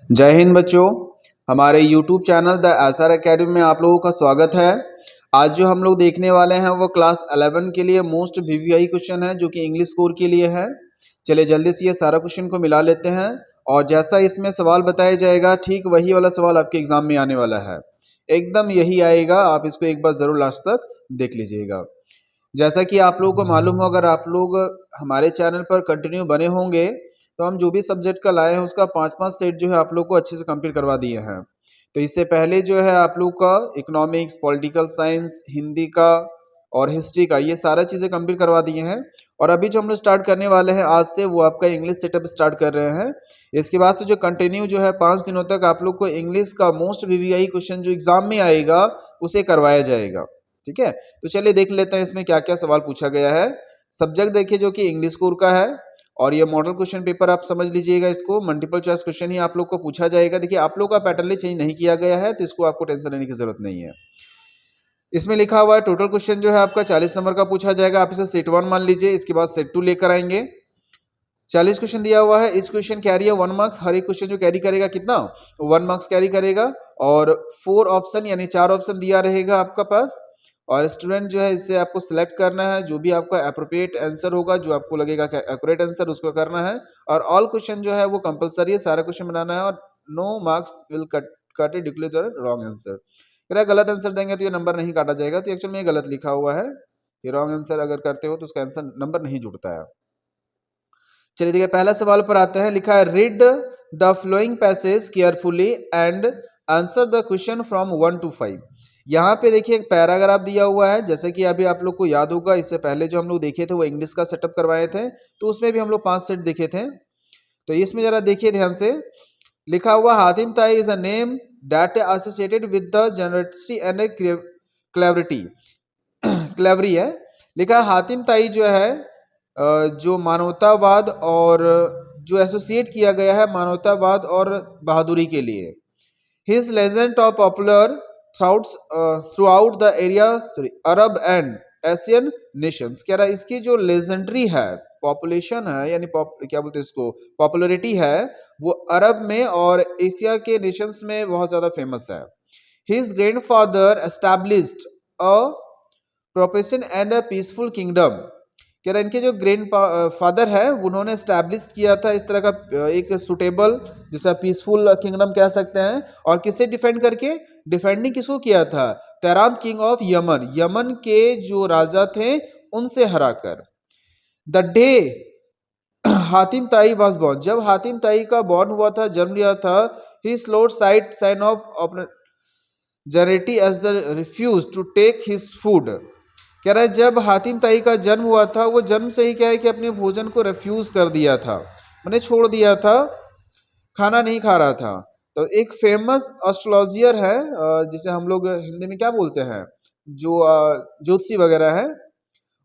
जय हिंद बच्चों, हमारे YouTube channel the SR academy में आप लोगों का स्वागत है। आज जो हम लोग देखने वाले हैं वो क्लास 11 के लिए मोस्ट वीवीआई क्वेश्चन है जो कि इंग्लिश स्कोर के लिए है। चलिए जल्दी से ये सारा क्वेश्चन को मिला लेते हैं और जैसा इसमें सवाल बताया जाएगा ठीक वही वाला सवाल आपके एग्जाम में आने वाला है। एकदम यही आएगा, आप इसको एक बार ज़रूर लास्ट तक देख लीजिएगा। जैसा कि आप लोगों को मालूम हो, अगर आप लोग हमारे चैनल पर कंटिन्यू बने होंगे तो हम जो भी सब्जेक्ट का लाए हैं उसका 5-5 सेट जो है आप लोग को अच्छे से कंप्लीट करवा दिए हैं। तो इससे पहले जो है आप लोग का इकोनॉमिक्स, पॉलिटिकल साइंस, हिंदी का और हिस्ट्री का ये सारा चीज़ें कंप्लीट करवा दिए हैं। और अभी जो हम लोग स्टार्ट करने वाले हैं आज से वो आपका इंग्लिश सेटअप स्टार्ट कर रहे हैं। इसके बाद से जो कंटिन्यू जो है 5 दिनों तक आप लोग को इंग्लिश का मोस्ट वीवीआई क्वेश्चन जो एग्जाम में आएगा उसे करवाया जाएगा। ठीक है, तो चलिए देख लेते हैं इसमें क्या क्या सवाल पूछा गया है। सब्जेक्ट देखिए जो कि इंग्लिश स्कोर का है और ये मॉडल क्वेश्चन पेपर आप समझ लीजिएगा, इसको मल्टीपल चॉइस क्वेश्चन ही आप लोग को पूछा जाएगा। देखिए आप लोग का पैटर्न चेंज नहीं किया गया है तो इसको आपको टेंशन लेने की जरूरत नहीं है। इसमें लिखा हुआ है टोटल क्वेश्चन जो है आपका 40 नंबर का पूछा जाएगा। आप इसे सेट 1 मान लीजिए, इसके बाद सेट 2 लेकर आएंगे। 40 क्वेश्चन दिया हुआ है, इस क्वेश्चन कैरी है 1 मार्क्स। हर एक क्वेश्चन जो कैरी करेगा कितना 1 मार्क्स कैरी करेगा और 4 ऑप्शन यानी 4 ऑप्शन दिया रहेगा आपका पास। और स्टूडेंट जो है इससे आपको सिलेक्ट करना है, जो भी आपका अप्रोप्रिएट आंसर होगा, जो आपको लगेगा कि एक्यूरेट आंसर उसको करना है। और ऑल क्वेश्चन जो है वो कंपलसरी है, सारा क्वेश्चन बनाना है और no marks will cut declare wrong answer. अगर गलत आंसर देंगे तो ये नंबर नहीं काटा जाएगा, तो एक्चुअल में ये गलत लिखा हुआ है। ये रॉन्ग आंसर अगर करते हो तो उसका आंसर नंबर नहीं जुड़ता है। चलिए देखिए पहला सवाल पर आते हैं। लिखा है read the flowing passage carefully and answer the question from 1 to 5। यहाँ पे देखिए एक पैराग्राफ दिया हुआ है, जैसे कि अभी आप लोग को याद होगा इससे पहले जो हम लोग देखे थे वो इंग्लिश का सेटअप करवाए थे, तो उसमें भी हम लोग 5 सेट देखे थे। तो इसमें जरा देखिए ध्यान से। लिखा हुआ Hatim Tai is a name that associated with the generosity and cleverity cleverly है। लिखा है हातिम ताई जो है जो मानवतावाद और जो एसोसिएट किया गया है मानवतावाद और बहादुरी के लिए। His legend of popular through out the area Arab and Asian Nations. कह रहा है इसकी जो लेजेंडरी है, पॉपुलेशन है यानी क्या बोलते हैं इसको, पॉपुलरिटी है, वो अरब में और एशिया के नेशंस में बहुत ज़्यादा फेमस है। His grandfather established a proportion and a peaceful kingdom. कह रहा है इनके जो ग्रैंड फादर है उन्होंने स्टैब्लिश किया था इस तरह का एक सुटेबल जैसा पीसफुल किंगडम कह सकते हैं। और किससे डिफेंड करके, डिफेंडिंग किसको किया था, तेरान किंग ऑफ यमन, यमन के जो राजा थे उनसे हराकर। द डे हातिम ताई वाज बॉर्न, जब हातिम ताई का बॉर्न हुआ था, जन्म लिया था, he slowed sight sign of generosity as the refuse to take his food. कह रहा है जब हातिम ताई का जन्म हुआ था वो जन्म से ही क्या है कि अपने भोजन को रिफ्यूज कर दिया था, मैंने छोड़ दिया था, खाना नहीं खा रहा था। तो एक फेमस एस्ट्रोलॉजियर है जिसे हम लोग हिंदी में क्या बोलते हैं, जो ज्योतिषी वगैरह है,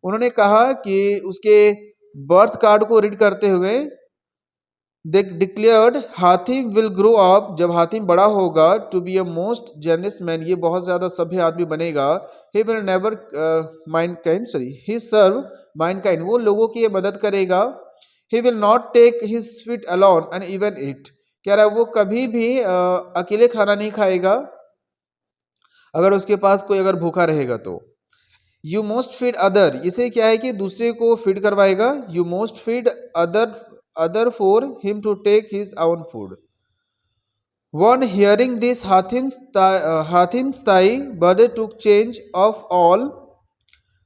उन्होंने कहा कि उसके बर्थ कार्ड को रीड करते हुए they declared Hatim will grow up, जब हातिम बड़ा होगा, to be a most generous man, ये बहुत ज़्यादा सभ्य आदमी बनेगा। He will never mind kind he serve mind kind, वो लोगों की ये मदद करेगा। He will not take his feet alone and even it, कह रहा है वो कभी भी अकेले खाना नहीं खाएगा अगर उसके पास कोई अगर भूखा रहेगा तो। यू मोस्ट फीड अदर, इसे क्या है कि दूसरे को फीड करवाएगा। You most feed other for him to take his own food. One hearing this Hatim's Tai birthday took change of all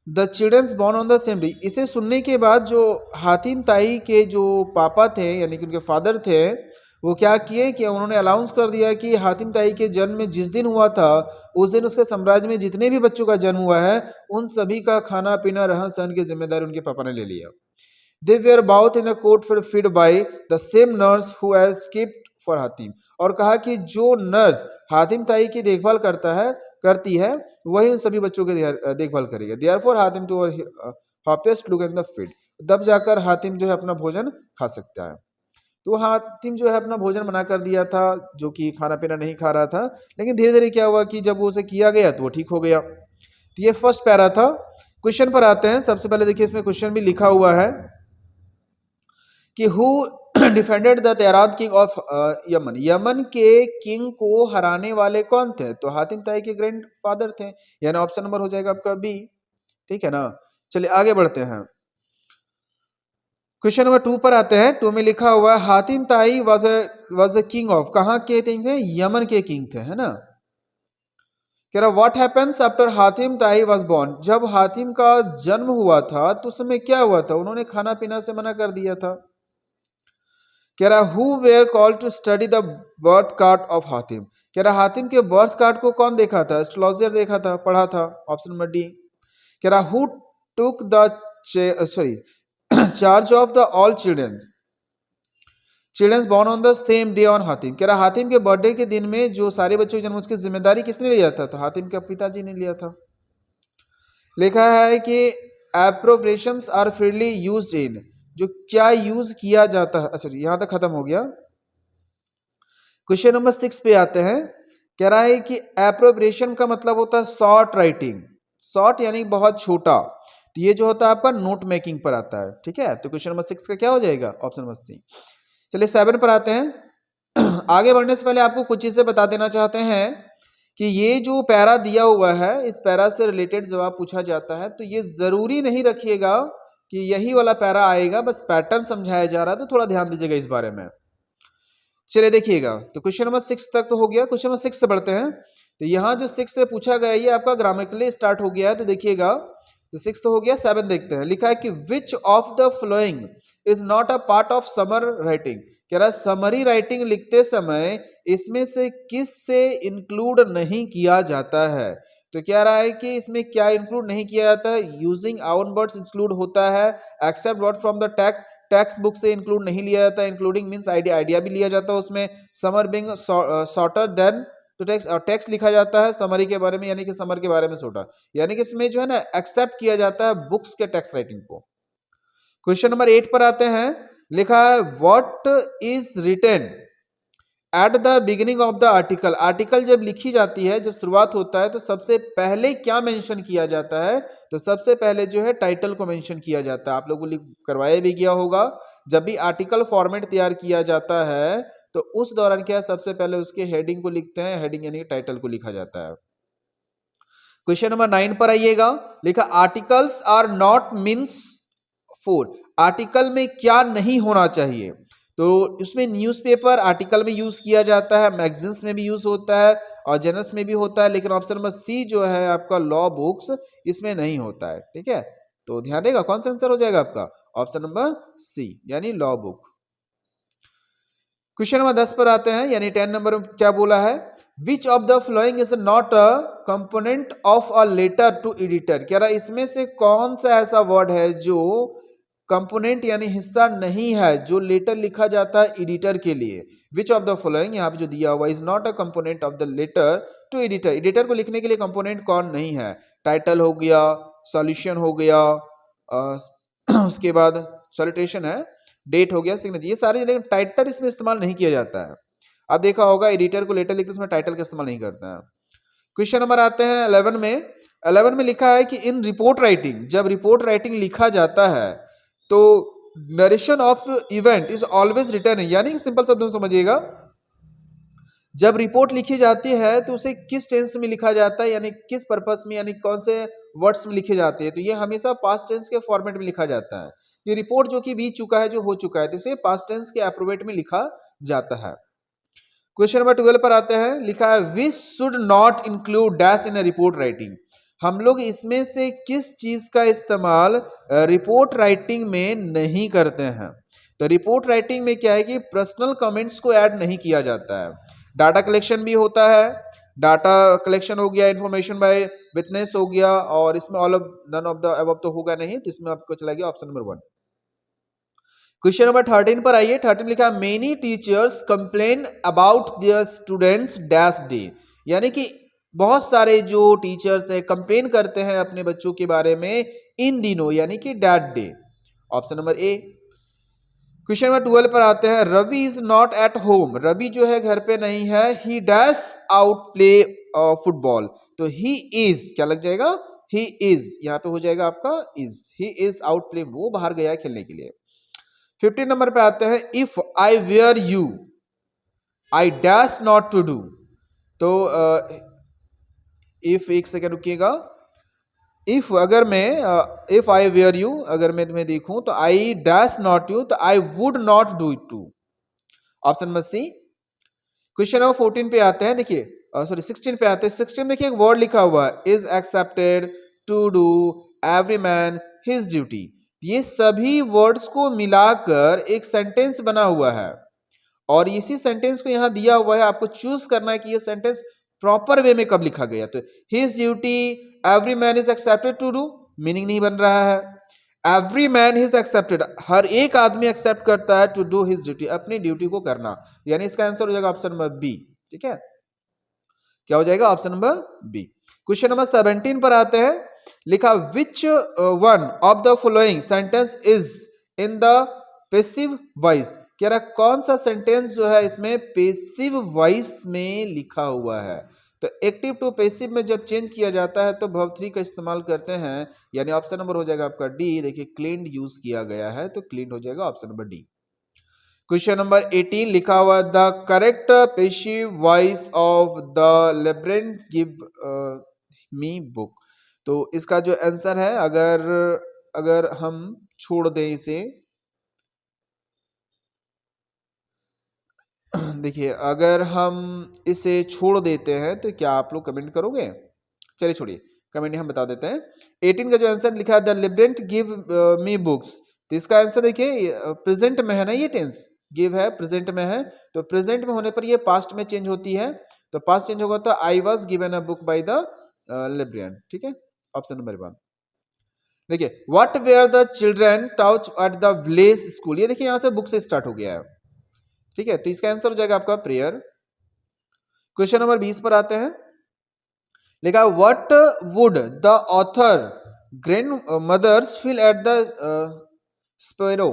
the childrens born on the same day. इसे सुनने के बाद जो हातिम ताई के जो पापा थे यानी कि उनके फादर थे, वो क्या किए कि उन्होंने अनाउंस कर दिया कि हातिम ताई के जन्म में जिस दिन हुआ था उस दिन उसके साम्राज्य में जितने भी बच्चों का जन्म हुआ है उन सभी का खाना पीना रहन सहन की जिम्मेदारी उनके पापा ने ले लिया। They were both in a court fed by the same nurse who has kept for Hatim. और कहा कि जो नर्स हातिम ताई की देखभाल करती है वही उन सभी बच्चों की देखभाल करेगी। Therefore Hatim to happiest look in the feed, तब जाकर हातिम जो है अपना भोजन खा सकता है। तो हातिम जो है अपना भोजन बना कर दिया था, जो कि खाना पीना नहीं खा रहा था, लेकिन धीरे धीरे क्या हुआ कि जब वो उसे किया गया तो वो ठीक हो गया। तो ये फर्स्ट पैरा था। क्वेश्चन पर आते हैं। सबसे पहले देखिए इसमें क्वेश्चन भी लिखा हुआ है कि who defended the tyrant king of Yemen, Yemen के किंग को हराने वाले कौन थे? तो हातिम ताई के ग्रैंड फादर थे, यानी ऑप्शन नंबर हो जाएगा आपका बी। ठीक है ना, चलिए आगे बढ़ते हैं। क्वेश्चन नंबर 2 पर आते हैं। 2 में लिखा हुआ है हातिम ताई वाज द किंग ऑफ, कहाँ के किंग थे? यमन के किंग थे, है ना। कह रहा व्हाट हैपेंस आफ्टर हातिम ताई वाज बोर्न, जब हातिम का जन्म हुआ था तो उस समय क्या हुआ था? उन्होंने खाना पीना से मना कर दिया था। कह रहा who were called to study the birth card of Hatim, कह रहा हातिम के बर्थ कार्ड को कौन देखा था? एस्ट्रोलॉजर देखा था, पढ़ा था, ऑप्शन नंबर डी। कह रहा who took the sorry charge of the all childrens born on the same day on Hatim, कह रहा हातिम के बर्थडे के दिन में जो सारे बच्चों के जन्म, उसकी जिम्मेदारी किसने लिया था? तो हातिम के पिताजी ने लिया था। लिखा है कि appropriations are freely used in, जो क्या यूज किया जाता है। अच्छा यहां तक खत्म हो गया। क्वेश्चन नंबर 6 पे आते हैं। कह रहा है कि एप्रोप्रिएशन का मतलब होता है शॉर्ट राइटिंग, शॉर्ट यानी बहुत छोटा, तो ये जो होता है आपका नोट मेकिंग पर आता है। ठीक है, तो क्वेश्चन नंबर 6 का क्या हो जाएगा? Option number C. चलिए 7 पर आते हैं। आगे बढ़ने से पहले आपको कुछ चीजें बता देना चाहते हैं कि ये जो पैरा दिया हुआ है, इस पैरा से रिलेटेड जवाब पूछा जाता है, तो ये जरूरी नहीं रखिएगा कि यही वाला पैरा आएगा, बस पैटर्न समझाया जा रहा है, तो थोड़ा ध्यान दीजिएगा इस बारे में। चलिए देखिएगा, तो क्वेश्चन नंबर 6 तक तो हो गया। क्वेश्चन नंबर 6 से बढ़ते हैं। तो यहाँ जो 6 से पूछा गया ये आपका ग्रामेटिकली स्टार्ट हो गया है, तो देखिएगा, तो 6 तो हो गया। 7 देखते हैं। लिखा है कि विच of the following is not a part of summer writing, कह रहा समरी राइटिंग लिखते समय इसमें से किस से इंक्लूड नहीं किया जाता है? तो कह रहा है कि इसमें क्या इंक्लूड नहीं किया जाता है? यूजिंग आउन वर्ड्स इंक्लूड होता है, except word from the text, text book से इंक्लूड नहीं लिया जाता, इंक्लूडिंग मींस आइडिया, आइडिया भी लिया जाता है उसमें, समर बिंग शॉर्टर देन तो टेक्स्ट, और टेक्स्ट लिखा जाता है समरी के बारे में, यानी कि समर के बारे में छोटा, यानी कि इसमें जो है ना एक्सेप्ट किया जाता है बुक्स के टेक्स्ट राइटिंग को। क्वेश्चन नंबर 8 पर आते हैं। लिखा है what is written at the beginning of the article, article जब लिखी जाती है, जब शुरुआत होता है, तो सबसे पहले क्या मेंशन किया जाता है? तो सबसे पहले जो है टाइटल को मेंशन किया जाता है। आप लोगों को करवाया भी गया होगा, जब भी आर्टिकल फॉर्मेट तैयार किया जाता है तो उस दौरान क्या है, सबसे पहले उसके हेडिंग को लिखते हैं, हेडिंग यानी टाइटल को लिखा जाता है। क्वेश्चन नंबर 9 पर आइएगा। लिखा articles are not means for, article में क्या नहीं होना चाहिए? तो उसमें न्यूज़पेपर आर्टिकल में यूज किया जाता है, मैगजीन्स में भी यूज होता है और जर्नल्स में भी होता है, लेकिन ऑप्शन नंबर सी जो है आपका लॉ बुक्स, इसमें नहीं होता है। ठीक है, तो ध्यान देगा कौन सा आंसर हो जाएगा आपका? ऑप्शन नंबर सी यानी लॉ बुक। क्वेश्चन नंबर 10 पर आते हैं, यानी 10 नंबर में क्या बोला है? Which of the following is not a component of a letter to editor, कह रहा इसमें से कौन सा ऐसा वर्ड है जो कंपोनेंट यानी हिस्सा नहीं है, जो लेटर लिखा जाता है एडिटर के लिए? विच ऑफ द फॉलोइंग यहाँ पे जो दिया हुआ is not a component of the letter to editor, editor को लिखने के लिए कंपोनेंट कौन नहीं है? टाइटल हो गया, सॉल्यूशन हो गया, उसके बाद सॉलिटेशन है, डेट हो गया, सिग्नेचर, ये सारे, लेकिन टाइटल इसमें इस्तेमाल नहीं किया जाता है। अब देखा होगा एडिटर को लेटर लिखते समय टाइटल का इस्तेमाल नहीं करता है। क्वेश्चन नंबर आते हैं 11 में। 11 में लिखा है कि इन रिपोर्ट राइटिंग, जब रिपोर्ट राइटिंग लिखा जाता है तो narration of event is always return है, यानी कि सिंपल शब्दों में समझिएगा, जब रिपोर्ट लिखी जाती है तो उसे किस टेंस में लिखा जाता है, यानी किस पर्पस में, यानी कौन से वर्ड्स में लिखे जाते हैं? तो ये हमेशा पास्ट टेंस के फॉर्मेट में लिखा जाता है। ये रिपोर्ट जो कि बीत चुका है, जो हो चुका है, तो इसे पास्ट टेंस के एप्रोवेट में लिखा जाता है। क्वेश्चन नंबर 12 पर आते हैं। लिखा है we should not include dash in report writing, हम लोग इसमें से किस चीज का इस्तेमाल रिपोर्ट राइटिंग में नहीं करते हैं? तो रिपोर्ट राइटिंग में क्या है कि पर्सनल कमेंट्स को ऐड नहीं किया जाता है, डाटा कलेक्शन भी होता है, डाटा कलेक्शन हो गया, इंफॉर्मेशन बाय विटनेस हो गया, और इसमें all of none of the above तो होगा नहीं, तो इसमें आपको चला गया ऑप्शन नंबर 1। क्वेश्चन नंबर 13 पर आइए। 13 लिखा है many teachers complain about their students dash day, यानी कि बहुत सारे जो टीचर्स है कंप्लेन करते हैं अपने बच्चों के बारे में इन दिनों, यानी कि that day, option number A. Question number 12 पर आते हैं। Ravi is not at home, Ravi जो है घर पे नहीं है, he dash out play football, तो ही इज क्या लग जाएगा? ही इज, यहाँ पे हो जाएगा आपका is, he is out play, वो बाहर गया खेलने के लिए। 15 नंबर पे आते हैं, if I were you I dash not to do. तो इफ, एक सेकेंड रुकिएगा, इफ अगर मैं इफ आई वेयर यू, अगर मैं तुम्हें देखूं तो आई डैश नॉट यू, तो I would not do it too. Option number C. Question number 14 पे आते हैं, देखिए सॉरी 16 पे आते हैं। 16 देखिए एक वर्ड लिखा हुआ है, is accepted to do every man his duty. ये सभी वर्ड्स को मिलाकर एक सेंटेंस बना हुआ है और इसी सेंटेंस को यहां दिया हुआ है, आपको चूज करना है कि ये सेंटेंस प्रॉपर वे में कब लिखा गया। तो his duty every man is accepted to do, meaning नहीं बन रहा है। एवरी मैन इज एक्सेप्टेड, हर एक आदमी एक्सेप्ट करता है, टू डू हिज ड्यूटी, अपनी ड्यूटी को करना, यानी इसका आंसर हो जाएगा ऑप्शन नंबर बी। ठीक है, क्या हो जाएगा option number B. Question number 17 पर आते हैं, लिखा which one of the following sentence is in the passive voice. कह रहा कौन सा सेंटेंस जो है इसमें पेसिव वॉइस में लिखा हुआ है। तो एक्टिव टू पेसिव में जब चेंज किया जाता है तो वर्ब थ्री का इस्तेमाल करते हैं, यानी ऑप्शन नंबर हो जाएगा आपका डी। देखिए क्लीन्ड यूज किया गया है, तो क्लीन्ड हो जाएगा option number D. Question number 18 लिखा हुआ, the correct passive voice of the labyrinth give me book. तो इसका जो आंसर है, अगर हम छोड़ दें इसे, देखिए अगर हम इसे छोड़ देते हैं तो क्या आप लोग कमेंट करोगे? चलिए छोड़िए, कमेंट हम बता देते हैं। 18 का जो आंसर लिखा है, द लिबरेंट गिव मी बुक्स, तो इसका आंसर देखिए प्रेजेंट में है ना, ये टेंस गिव है, प्रेजेंट में है, तो प्रेजेंट में होने पर ये पास्ट में चेंज होती है, तो पास्ट चेंज होगा तो I was given a book by the librarian. ठीक है, ऑप्शन नंबर 1। देखिए what were the children taught at the village school, ये देखिए यहां से बुक से स्टार्ट हो गया है। ठीक है, तो इसका आंसर हो जाएगा आपका प्रेयर। क्वेश्चन नंबर 20 पर आते हैं, लिखा what would the author grandmother's feel at the sparrow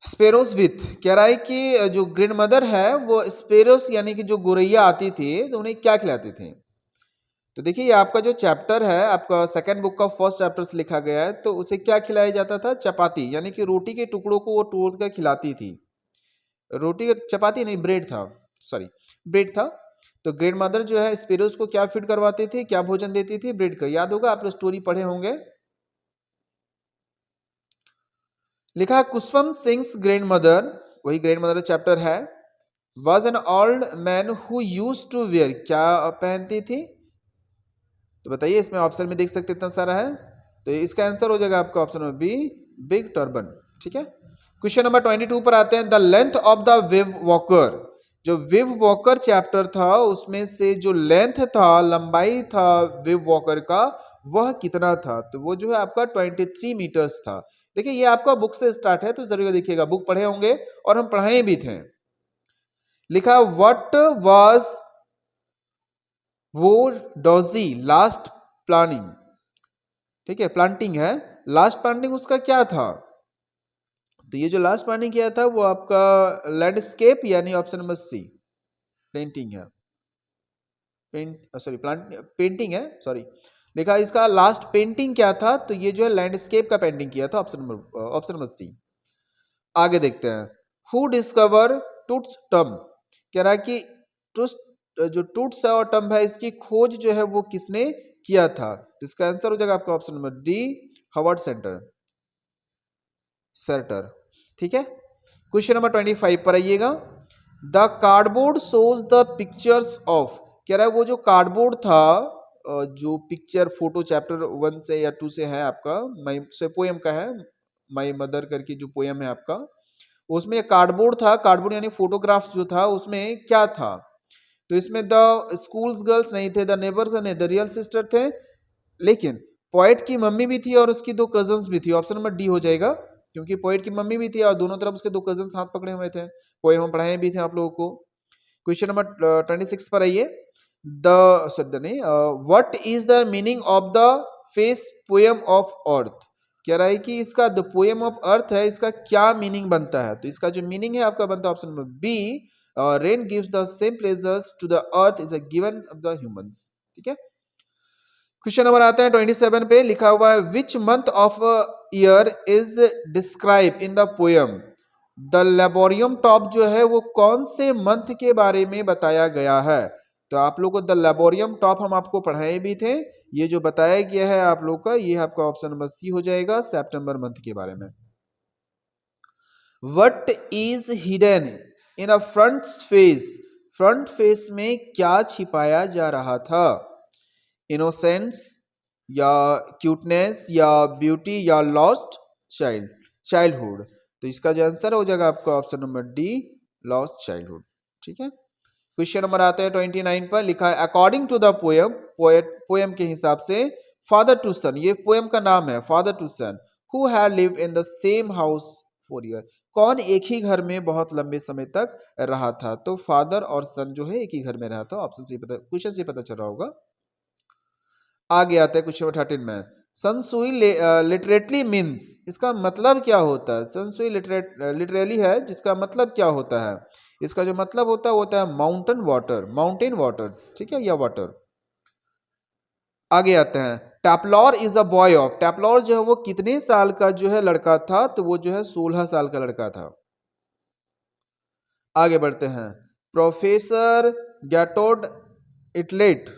sparrows with. कह रहा है कि जो ग्रैंड मदर है वो स्पेरोस यानी कि जो गोरैया आती थी तो उन्हें क्या खिलाते थे। तो देखिए ये आपका जो चैप्टर है, आपका सेकंड बुक का फर्स्ट चैप्टर से लिखा गया है, तो उसे क्या खिलाया जाता था? चपाती, यानी कि रोटी के टुकड़ों को वो तोड़ कर खिलाती थी। रोटी, चपाती नहीं, ब्रेड था, सॉरी ब्रेड था। तो ग्रैंड मदर जो है स्पेरोस को क्या फीड करवाती थी, क्या भोजन देती थी? ब्रेड का। याद होगा, आप लोग स्टोरी पढ़े होंगे। लिखा कुशवंत सिंह ग्रैंड मदर, वही ग्रैंड मदर चैप्टर है, was an old man who use to wear, क्या पहनती थी? तो बताइए, इसमें ऑप्शन में देख सकते इतना सारा है, तो इसका आंसर हो जाएगा आपका option number B, big turban. ठीक है, क्वेश्चन नंबर 22 पर आते हैं, the length of the wave walker. जो वेव वॉकर चैप्टर था उसमें से जो लेंथ था, लंबाई था वेव वॉकर का, वह कितना था? तो वो जो है आपका 23 मीटर्स था। देखिए ये आपका बुक से स्टार्ट है, तो जरूर देखिएगा, बुक पढ़े होंगे और हम पढ़ाए भी थे। लिखा व्हाट वाज वो डॉजी लास्ट प्लानिंग। ठीक है, प्लांटिंग है, लास्ट प्लांटिंग उसका क्या था? तो ये जो लास्ट प्लानिंग किया था वो आपका लैंडस्केप, यानी ऑप्शन नंबर सी पेंटिंग है, सॉरी प्लांट पेंटिंग है, सॉरी। देखा इसका लास्ट पेंटिंग क्या था? तो ये जो है लैंडस्केप का पेंटिंग किया था, ऑप्शन नंबर सी। आगे देखते हैं, हु डिस्कवर टूट्स टम। कह रहा है कि टूट्स, जो टूट्स और टम है इसकी खोज जो है वो किसने किया था? तो इसका आंसर हो जाएगा आपका option number D, Howard shorter. ठीक है, क्वेश्चन नंबर 25 पर आइएगा, the cardboard shows the pictures of. कह रहा है वो जो कार्डबोर्ड था, जो पिक्चर फोटो चैप्टर 1 से या 2 से है आपका, माई से पोएम का है, माई मदर करके जो पोएम है आपका, उसमें कार्डबोर्ड था, कार्डबोर्ड यानी फोटोग्राफ्स जो था उसमें क्या था? तो इसमें द स्कूल्स गर्ल्स नहीं थे, द नेबर्स नहीं, द रियल सिस्टर थे, लेकिन पोएट की मम्मी भी थी और उसकी 2 कजन्स भी थी। ऑप्शन नंबर डी हो जाएगा, क्योंकि पोएट की मम्मी भी थी और दोनों तरफ उसके 2 कजन्स हाथ पकड़े हुए थे। पोएम हम पढ़ाए भी थे आप लोगों को। क्वेश्चन नंबर 26 पर आइए, द शब्द नहीं, what is the meaning of the face poem of earth. कह रहा है कि इसका द पोएम ऑफ अर्थ है, इसका क्या मीनिंग बनता है? तो इसका जो मीनिंग है आपका बनता है option number B, rain gives the same pleasures to the earth is a given of the humans. ठीक है, क्वेश्चन नंबर आता है 27 पे, लिखा हुआ है which month of year is describe in the poem. The लेबोरियम टॉप जो है वो कौन से मंथ के बारे में बताया गया है? तो आप लोग को द लेबोरियम टॉप हम आपको पढ़ाए भी थे, ये जो बताया गया है आप लोग का, ये आपका ऑप्शन नंबर सी हो जाएगा, सितंबर मंथ के बारे में। What is hidden in a front face, front face में क्या छिपाया जा रहा था? इनोसेंस या क्यूटनेस या ब्यूटी या लॉस्ट चाइल्डहुड। तो इसका जो आंसर हो जाएगा आपका option number D, lost childhood. ठीक है, क्वेश्चन नंबर आता है 29 पर, लिखा है according to the poem, poem के हिसाब से, फादर टू सन, ये पोएम का नाम है, father to son who had lived in the same house for year, कौन एक ही घर में बहुत लंबे समय तक रहा था? तो फादर और सन जो है एक ही घर में रहा था, ऑप्शन से पता, क्वेश्चन से पता चल रहा होगा। आगे आता है क्वेश्चन नंबर 13 में, सनसुई लिटरेटली मीन्स, इसका मतलब क्या होता है? सनसुई लिटरेली है, जिसका मतलब क्या होता है? इसका जो मतलब होता है माउंटेन वाटर, माउंटेन वाटर्स, ठीक है, या वाटर। आगे आते हैं, टैपलॉर इज अ बॉय ऑफ, टैपलॉर जो है वो कितने साल का जो है लड़का था? तो वो जो है 16 साल का लड़का था। आगे बढ़ते हैं, प्रोफेसर गैटोड इटलेट,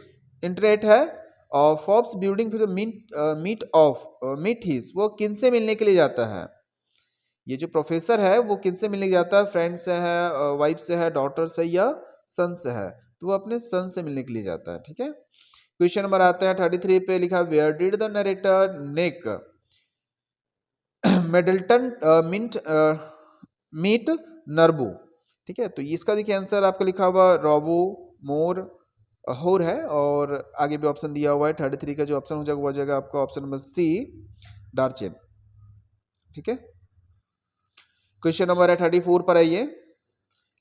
इंटरेट है और फॉब्स बिल्डिंग फिर मीट हिज, वो किन से मिलने के लिए जाता है? ये जो प्रोफेसर है वो किन से मिलने जाता है? फ्रेंड से है, वाइफ से है, डॉटर से या सन से है? तो वो अपने सन से मिलने के लिए जाता है। ठीक है, क्वेश्चन नंबर आता है 33 पे, लिखा where did the narrator Nick Middleton meet Norbu. ठीक है, तो इसका देखिए आंसर आपका लिखा हुआ रोबो मोर होर है, और आगे भी ऑप्शन दिया हुआ है। 33 का जो ऑप्शन हो जाएगा वो जाएगा आपका ऑप्शन नंबर सी, डार्चेन। ठीक है, क्वेश्चन नंबर है 34 पर आइए,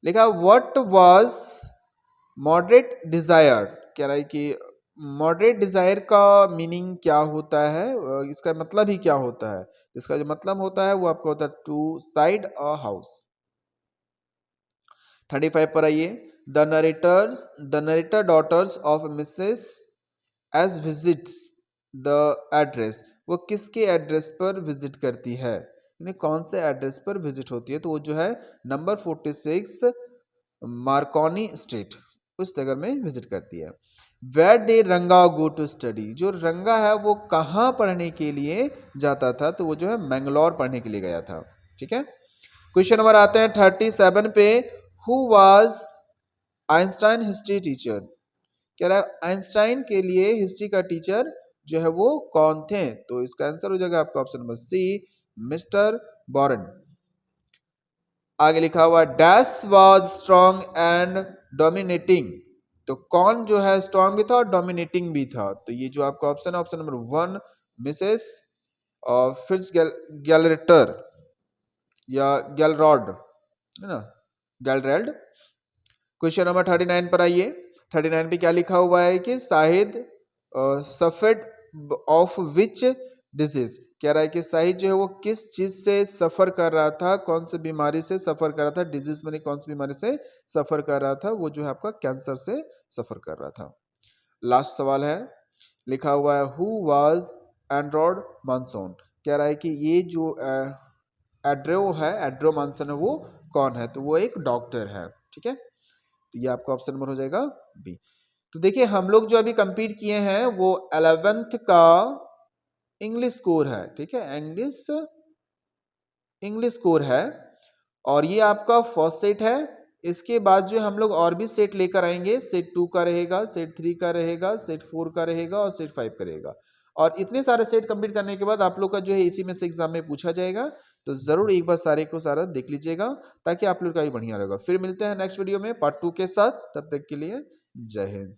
लिखा व्हाट वाज मॉडरेट डिजायर, कह रहा है कि मॉडरेट डिजायर का मीनिंग क्या होता है, इसका मतलब ही क्या होता है? इसका जो मतलब होता है वो आपका होता है टू साइड अ हाउस। 35 पर आइए, the narrator daughters of Mrs age visits the address, वो किसके एड्रेस पर विजिट करती है, यानी कौन से एड्रेस पर विजिट होती है? तो वो जो है नंबर 46 मार्कोनी स्ट्रीट, उस नगर में विजिट करती है। वेयर डे रंगा गो टू स्टडी, जो रंगा है वो कहाँ पढ़ने के लिए जाता था? तो वो जो है मैंगलोर पढ़ने के लिए गया था। ठीक है, क्वेश्चन नंबर आते हैं 37 पे, who was Einstein history teacher, कह रहा है आइंस्टाइन के लिए हिस्ट्री का टीचर जो है वो कौन थे? तो इसका आंसर हो जाएगा आपका option number C, mister Baron. आगे लिखा हुआ dash was strong and dominating, तो कौन जो है स्ट्रॉन्ग भी था और डोमिनेटिंग भी था? तो ये जो आपका ऑप्शन है ऑप्शन नंबर 1, मिसेस फिट्स गैलरेटर या गैलरॉड, है ना, गैलरेल्ड। क्वेश्चन नंबर 39 पर आइए, 39 पे क्या लिखा हुआ है कि शाहिद सफेड ऑफ विच डिजीज, कह रहा है कि शाहिद जो है वो किस चीज से सफर कर रहा था, कौन सी बीमारी से सफर कर रहा था? डिजीज में कौन सी बीमारी से सफर कर रहा था? वो जो है आपका कैंसर से सफर कर रहा था। लास्ट सवाल है, लिखा हुआ है हु वाज एंड्रॉड मानसोन, कह रहा है कि ये जो एड्रो मानसन है वो कौन है? तो वो एक डॉक्टर है। ठीक है, तो ये आपका ऑप्शन नंबर हो जाएगा बी। तो देखिए हम लोग जो अभी कंप्लीट किए हैं वो 11th का इंग्लिश स्कोर है। ठीक है, इंग्लिश स्कोर है, और ये आपका फर्स्ट सेट है। इसके बाद जो हम लोग और भी सेट लेकर आएंगे, सेट 2 का रहेगा, सेट 3 का रहेगा, सेट 4 का रहेगा और सेट 5 का रहेगा। और इतने सारे सेट कंप्लीट करने के बाद आप लोग का जो है इसी में से एग्जाम में पूछा जाएगा, तो जरूर एक बार सारे को सारा देख लीजिएगा ताकि आप लोग का भी बढ़िया रहेगा। फिर मिलते हैं नेक्स्ट वीडियो में पार्ट 2 के साथ, तब तक के लिए जय हिंद।